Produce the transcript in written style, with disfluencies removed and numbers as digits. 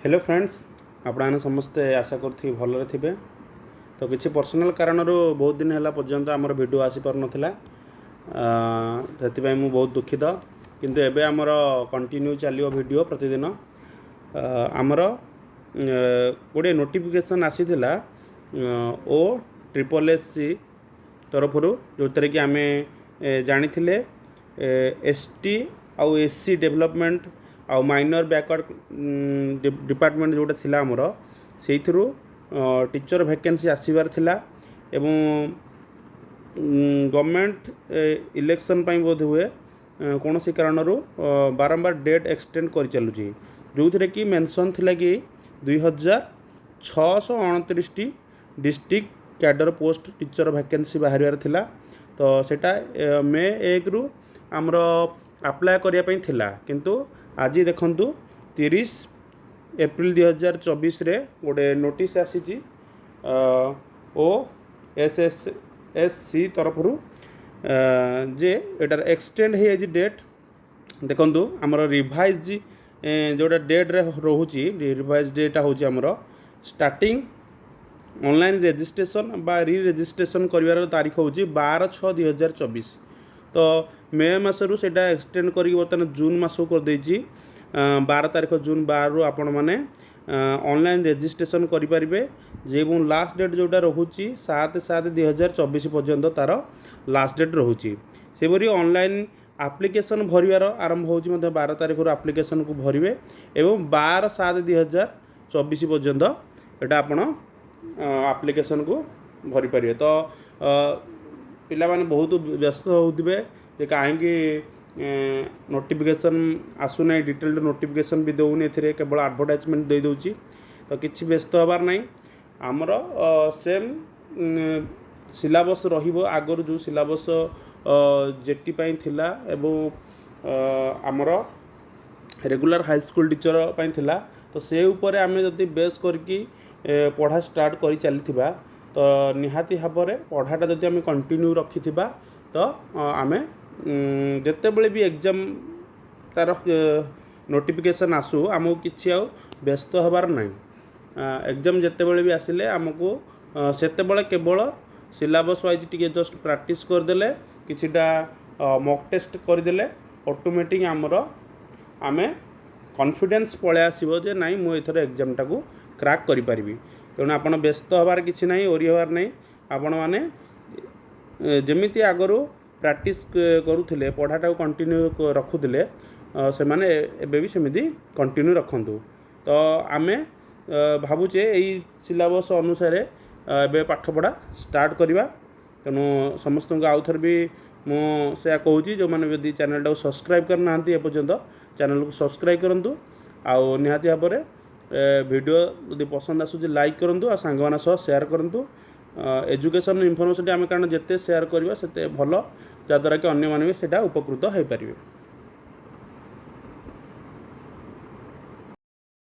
Hello friends आपने समस्ते आशा करी भलरे थे। तो किसी पर्सनल कारण बहुत दिन है पर्यंत आमर वीडियो आसी पार नाला से मुझे बहुत दुखित किंतु एबे आमर कंटिन्यू चलो वीडियो प्रतिदिन आमर गोटे नोटिफिकेशन आसीथिला ओ ट्रिपल एस सी तरफ जो कि आम जानी एस टी आउ एस सी डेवलपमेंट आउ माइनर बैकवर्ड डिपार्टमेंट जोटा थिला हमर से टीचर वैकेंसी आसबार थिला एवं गवर्नमेंट इलेक्शन बोध हुए कौन सी कारण बारंबार डेट एक्सटेंड कर चलुची जो थे कि मेंशन थिला कि 2629 T district cadre post teacher vacancy बाहर थिला। तो सेटा मे 1 रु आमर अप्लाई करने थिला किंतु आज देखंतु 30 एप्रिल 2024 रे गोटे notice O S S S C सी तरफ जे एटार एक्सटेंड है डेट देखंतु आमर रिवाइज जोटा डेट रे रोची रिवाइज डेट हूँ आमर स्टार्टिंग ऑनलाइन रजिस्ट्रेशन बा री रजिस्ट्रेशन कर तारीख हूँ 12/6/2024। तो मे मसरू से एक्सटेंड कर बर्तमान जून मस कर 12 तारीख जून 12 रु आपण मैंने ऑनलाइन रजिस्ट्रेशन करेंगे जे लास्ट डेट जोटा रोचे 7/7/2024 पर्यंत तार लास्ट डेट रोचे सेपरी ऑनलाइन एप्लिकेशन भरवार आरंभ हो 12 तारीख एप्लिकेशन को भरवे एवं 12/7/2024 पर्यंत यहाँ आपण एप्लिकेशन को भरी पारे। तो पिला माने बहुत व्यस्त होते कहीं नोटिफिकेशन आसुना डिटेल्ड नोटिफिकेशन भी दौनी केवल एडवर्टाइजमेंट दे दूची। तो किसी व्यस्त हबार नहीं आमर सेम सिलेबस रहिबो आगर जो सिलेबस जेटी पाई थिला एवं आमर रेगुलर हाई स्कूल टीचर पाई थिला। तो से ऊपर आमे जदि बेस करके पढ़ा स्टार्ट कर चली तो निहाती भाव में पढ़ाटा जदि आम कंटिन्यू रखि तो आम जिते बड़े भी एग्जाम तार नोटिफिकेशन आसू आमको किसी व्यस्त हबार ना एग्जाम जिते बड़े भी आसिले आमको सेते बड़े केवल syllabus wise T just practice करदे किछिटा मॉक टेस्ट करदे ऑटोमेटिक आमर आमे कॉन्फिडेंस पळे आसीबो जे नाई मु एथर एग्जाम टाको क्रैक करि परिबी। तेणु आपण व्यस्त हबार किछि नाई ओरी हबार नाई आपण माने जेमिति आगरो प्रैक्टिस करूथिले पढ़ाटा कंटिन्यू रखुथिले से माने एबे भी सेमिति कंटिन्यू रखंतु। तो आमे भाबुचे एई सिलेबस अनुसार एबे पाठ पढ़ा स्टार्ट करवा। तेणु समस्त को आउ थर भी मु से कहूँ जो मैंने यदि चैनल टाको सब्सक्राइब करना एपर्यंत चैनल को सब्सक्राइब करूँ आउ निहाती भाव में वीडियो यदि पसंद आसूँ लाइक करूँ आ सांग मान सह शेयर करूँ। एजुकेशन इनफॉरमेशन आम कारण जिते शेयर करवा सेते भल जहाँद्वारा कि अन्य माने भी सेटा उपकृत हो पारिबे।